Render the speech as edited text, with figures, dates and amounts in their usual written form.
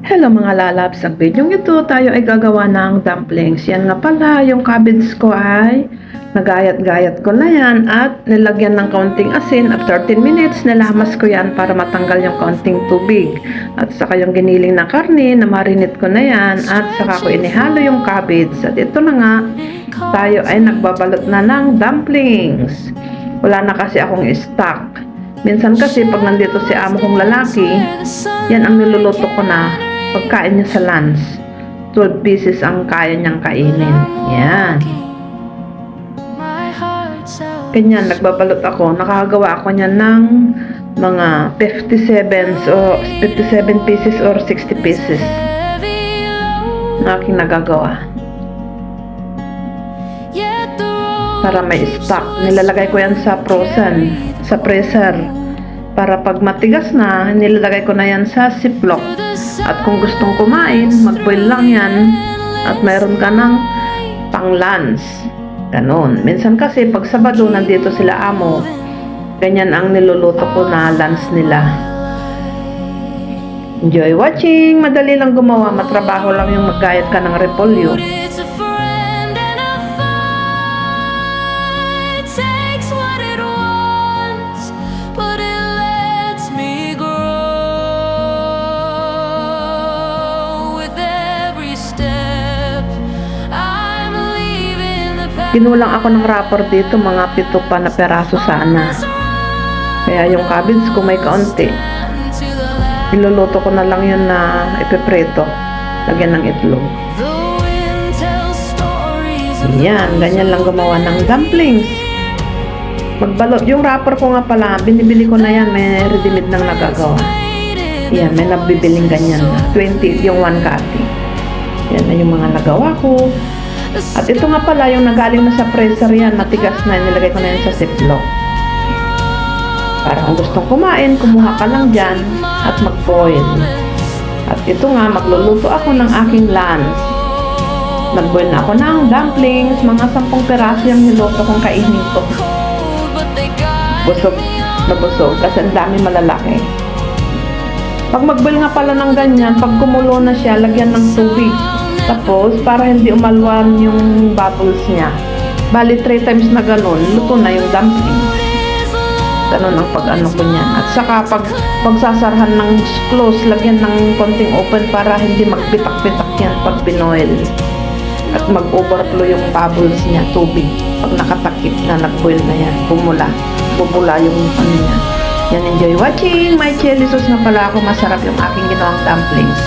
Hello mga lalabs, ang video ito tayo ay gagawa ng dumplings. Yan nga pala, yung cabbage ko ay nagayat-gayat ko na yan at nilagyan ng kaunting asin at 13 minutes nilamas ko yan para matanggal yung kaunting tubig. At saka yung giniling na karne, na marinate ko na yan at saka ko inihalo yung cabbage. At ito na nga, tayo ay nagbabalot na ng dumplings. Wala na kasi akong stock. Minsan kasi pag nandito si amo kong lalaki, yan ang niluluto ko na pagkain niya sa lunch. 12 pieces ang kaya niyang kainin. Yan. Ganyan, nagbabalot ako. Nakagawa ako niya ng mga 57 pieces or 60 pieces na aking nagagawa. Para may stock. Nilalagay ko yan sa frozen, sa freezer. Para pag matigas na, nilalagay ko na yan sa ziplock. At kung gustong kumain, mag-boil lang yan. At mayroon ka ng pang-lunch. Ganon. Minsan kasi pag Sabado nandito sila amo, ganyan ang niluluto ko na lunch nila. Enjoy watching! Madali lang gumawa. Matrabaho lang yung maggayat ka ng repolyo. Kinulang ako ng wrapper dito, mga 7 pa na peraso sana. Kaya yung cabbage ko may kaunti. Iluluto ko na lang yun na ipipreto. Lagyan ng itlog. Yan, ganyan lang gumawa ng dumplings. Magbalot. Yung wrapper ko nga pala, binibili ko na yan. May ready-made nang nagagawa. Yan, may nabibiling ganyan na. 20 yung 1 cutty. Yan na yung mga nagawa ko. At ito nga pala, yung nagaling na sa freezer yan, matigas na, nilagay ko na yan sa ziplock. Para kung gustong kumain, kumuha ka lang dyan at mag-boil. At ito nga, magluluto ako ng aking lunch. Nag-boil na ako ng dumplings, mga 10 peraso yung niluto kong kainin ko. Busog na busog, kasi ang dami malalaki. Pag mag-boil nga pala ng ganyan, pag kumulo na siya, lagyan ng tubig. Tapos, para hindi umalwan yung bubbles niya. Bali, 3 times na ganun, luto na yung dumpling. Ganun ang pag-ano ko niyan. At saka, pag pagsasarhan ng close, lagyan ng konting open para hindi magpitak-pitak yan pag pinoil. At mag-overflow yung bubbles niya, tubig. Pag nakatakip na, nag-boil na yan, bubula yung ano niya. Yan, enjoy watching! May chili sauce na pala ako. Masarap yung aking ginawang dumplings.